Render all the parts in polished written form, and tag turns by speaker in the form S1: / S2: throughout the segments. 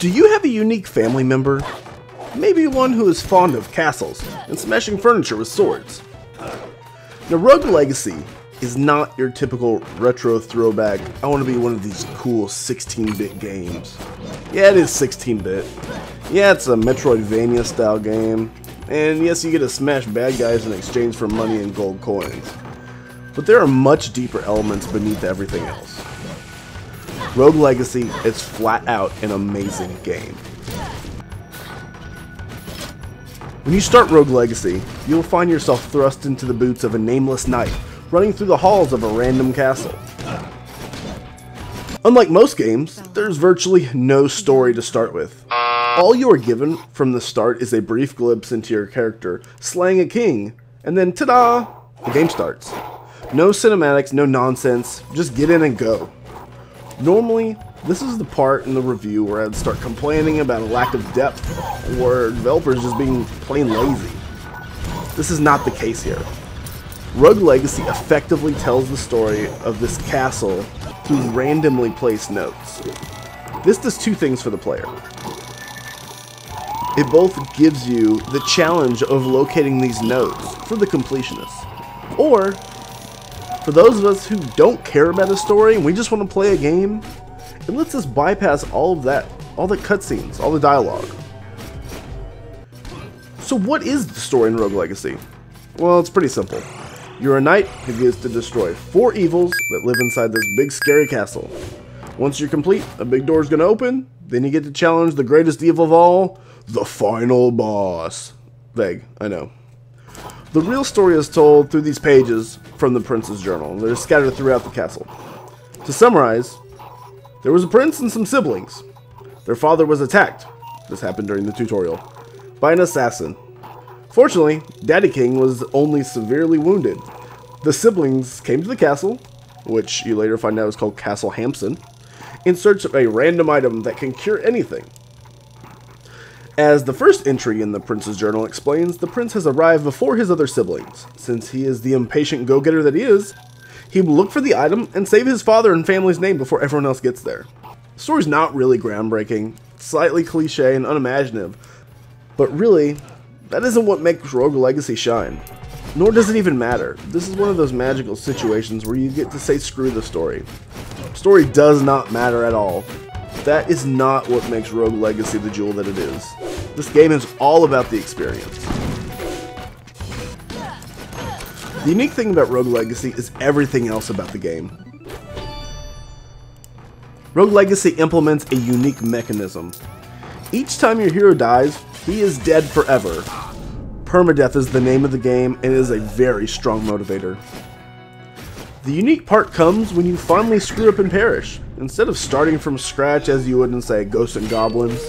S1: Do you have a unique family member? Maybe one who is fond of castles and smashing furniture with swords. Now, Rogue Legacy is not your typical retro throwback, I want to be one of these cool 16-bit games. Yeah, it is 16-bit. Yeah, it's a Metroidvania style game. And yes, you get to smash bad guys in exchange for money and gold coins. But there are much deeper elements beneath everything else. Rogue Legacy is flat out an amazing game. When you start Rogue Legacy, you'll find yourself thrust into the boots of a nameless knight, running through the halls of a random castle. Unlike most games, there's virtually no story to start with. All you are given from the start is a brief glimpse into your character slaying a king, and then ta-da! The game starts. No cinematics, no nonsense, just get in and go. Normally, this is the part in the review where I'd start complaining about a lack of depth or developers just being plain lazy. This is not the case here. Rogue Legacy effectively tells the story of this castle through randomly placed notes. This does two things for the player. It both gives you the challenge of locating these notes for the completionists, or for those of us who don't care about a story and we just want to play a game, it lets us bypass all the cutscenes, all the dialogue. So what is the story in Rogue Legacy? Well, it's pretty simple. You're a knight who gets to destroy 4 evils that live inside this big scary castle. Once you're complete, a big door is going to open, then you get to challenge the greatest evil of all, the final boss. Vague, I know. The real story is told through these pages from the prince's journal. They're scattered throughout the castle. To summarize, there was a prince and some siblings. Their father was attacked, this happened during the tutorial, by an assassin. Fortunately, Daddy King was only severely wounded. The siblings came to the castle, which you later find out is called Castle Hampson, in search of a random item that can cure anything. As the first entry in the prince's journal explains, the prince has arrived before his other siblings. Since he is the impatient go-getter that he is, he will look for the item and save his father and family's name before everyone else gets there. The story's not really groundbreaking, slightly cliche and unimaginative, but really, that isn't what makes Rogue Legacy shine. Nor does it even matter. This is one of those magical situations where you get to say screw the story. Story does not matter at all. That is not what makes Rogue Legacy the jewel that it is. This game is all about the experience. The unique thing about Rogue Legacy is everything else about the game. Rogue Legacy implements a unique mechanism. Each time your hero dies, he is dead forever. Permadeath is the name of the game and is a very strong motivator. The unique part comes when you finally screw up and perish. Instead of starting from scratch as you would in, say, Ghosts and Goblins,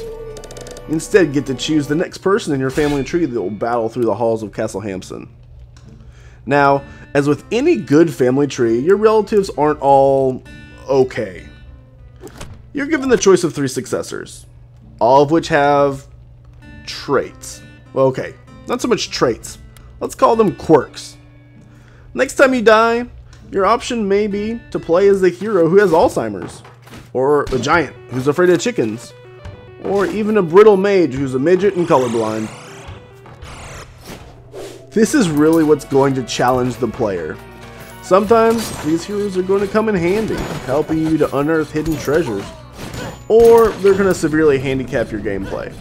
S1: you instead get to choose the next person in your family tree that will battle through the halls of Castle Hampson. Now, as with any good family tree, your relatives aren't all okay. You're given the choice of 3 successors, all of which have traits. Well, okay, not so much traits. Let's call them quirks. Next time you die, your option may be to play as the hero who has Alzheimer's, or a giant who's afraid of chickens, or even a brittle mage who's a midget and colorblind. This is really what's going to challenge the player. Sometimes these heroes are going to come in handy, helping you to unearth hidden treasures, or they're going to severely handicap your gameplay.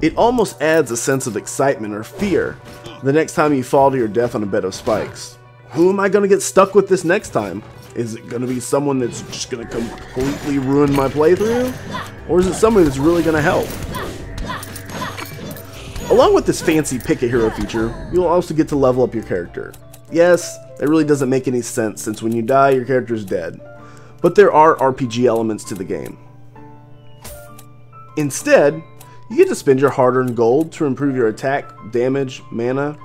S1: It almost adds a sense of excitement or fear the next time you fall to your death on a bed of spikes. Who am I going to get stuck with this next time? Is it going to be someone that's just going to completely ruin my playthrough? Or is it somebody that's really going to help? Along with this fancy pick a hero feature, you'll also get to level up your character. Yes, it really doesn't make any sense since when you die, your character's dead. But there are RPG elements to the game. Instead, you get to spend your hard-earned gold to improve your attack, damage, mana,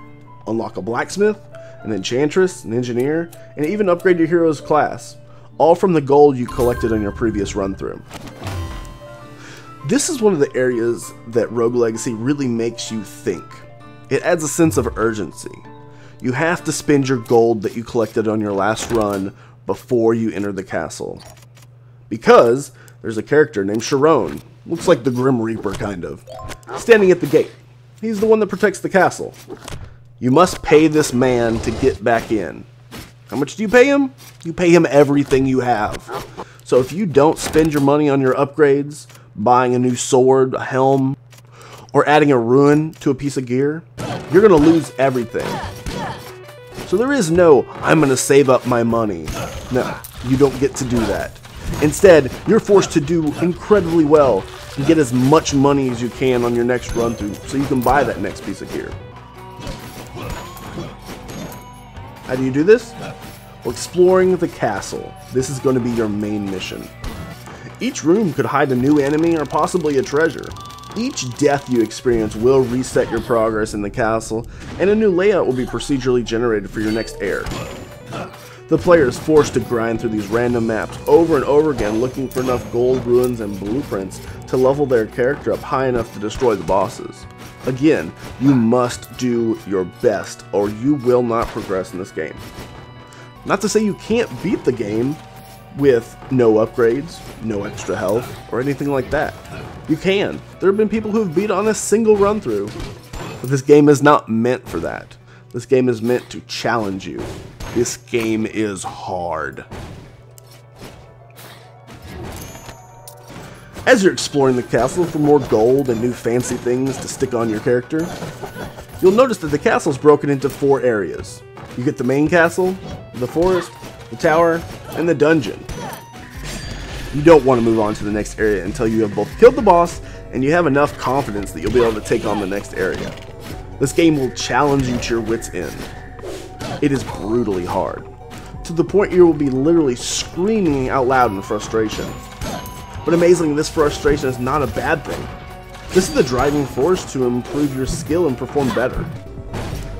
S1: unlock a blacksmith, an enchantress, an engineer, and even upgrade your hero's class, all from the gold you collected on your previous run-through. This is one of the areas that Rogue Legacy really makes you think. It adds a sense of urgency. You have to spend your gold that you collected on your last run before you enter the castle. Because There's a character named Sharon, looks like the Grim Reaper kind of, standing at the gate. He's the one that protects the castle. You must pay this man to get back in. How much do you pay him? You pay him everything you have. So if you don't spend your money on your upgrades, buying a new sword, a helm, or adding a rune to a piece of gear, you're going to lose everything. So there is no, I'm going to save up my money. No, you don't get to do that. Instead, you're forced to do incredibly well and get as much money as you can on your next run through so you can buy that next piece of gear. How do you do this? Well, exploring the castle. This is going to be your main mission. Each room could hide a new enemy or possibly a treasure. Each death you experience will reset your progress in the castle, and a new layout will be procedurally generated for your next heir. The player is forced to grind through these random maps over and over again looking for enough gold, ruins, and blueprints to level their character up high enough to destroy the bosses. Again, you must do your best or you will not progress in this game. Not to say you can't beat the game with no upgrades, no extra health, or anything like that. You can. There have been people who have beat on a single run through, but this game is not meant for that. This game is meant to challenge you. This game is hard. As you're exploring the castle for more gold and new fancy things to stick on your character, you'll notice that the castle is broken into 4 areas. You get the main castle, the forest, the tower, and the dungeon. You don't want to move on to the next area until you have both killed the boss and you have enough confidence that you'll be able to take on the next area. This game will challenge you to your wits' end. It is brutally hard, to the point you will be literally screaming out loud in frustration. But amazingly, this frustration is not a bad thing. This is the driving force to improve your skill and perform better.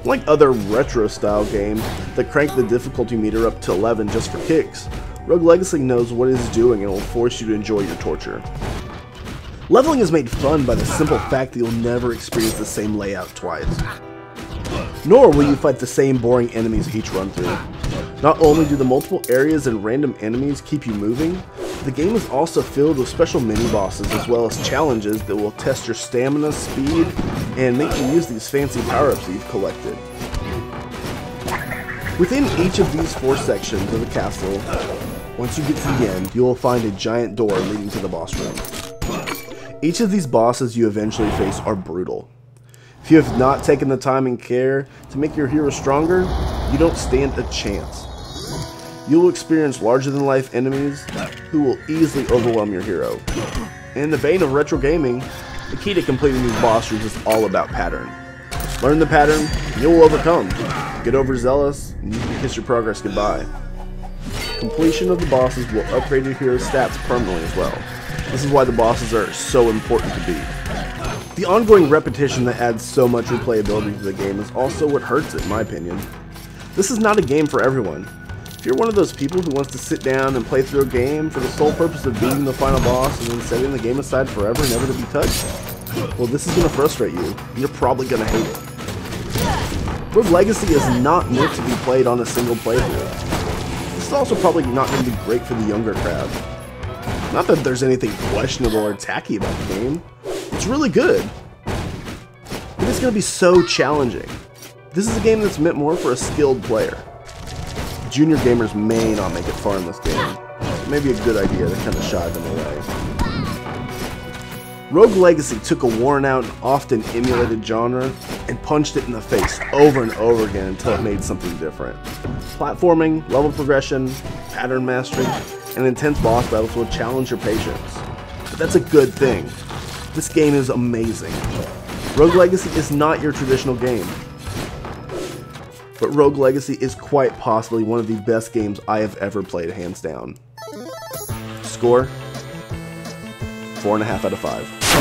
S1: Like other retro-style games that crank the difficulty meter up to 11 just for kicks, Rogue Legacy knows what it is doing and will force you to enjoy your torture. Leveling is made fun by the simple fact that you'll never experience the same layout twice. Nor will you fight the same boring enemies each run through. Not only do the multiple areas and random enemies keep you moving, the game is also filled with special mini-bosses as well as challenges that will test your stamina, speed, and make you use these fancy power-ups that you've collected. Within each of these 4 sections of the castle, once you get to the end, you will find a giant door leading to the boss room. Each of these bosses you eventually face are brutal. If you have not taken the time and care to make your hero stronger, you don't stand a chance. You will experience larger-than-life enemies who will easily overwhelm your hero. In the vein of retro gaming, the key to completing these boss rooms is all about pattern. Learn the pattern, and you will overcome. Get overzealous, and you can kiss your progress goodbye. Completion of the bosses will upgrade your hero's stats permanently as well. This is why the bosses are so important to beat. The ongoing repetition that adds so much replayability to the game is also what hurts it, in my opinion. This is not a game for everyone. If you're one of those people who wants to sit down and play through a game for the sole purpose of beating the final boss and then setting the game aside forever, never to be touched, well, this is going to frustrate you, and you're probably going to hate it. Rogue Legacy is not meant to be played on a single playthrough. This is also probably not going to be great for the younger crowd. Not that there's anything questionable or tacky about the game. It's really good. But it's going to be so challenging. This is a game that's meant more for a skilled player. Junior gamers may not make it far in this game. It may be a good idea to kind of shy them away. Rogue Legacy took a worn out and often emulated genre and punched it in the face over and over again until it made something different. Platforming, level progression, pattern mastery, and intense boss battles will challenge your patience. But that's a good thing. This game is amazing. Rogue Legacy is not your traditional game. But Rogue Legacy is quite possibly one of the best games I have ever played, hands down. Score? 4.5 out of 5.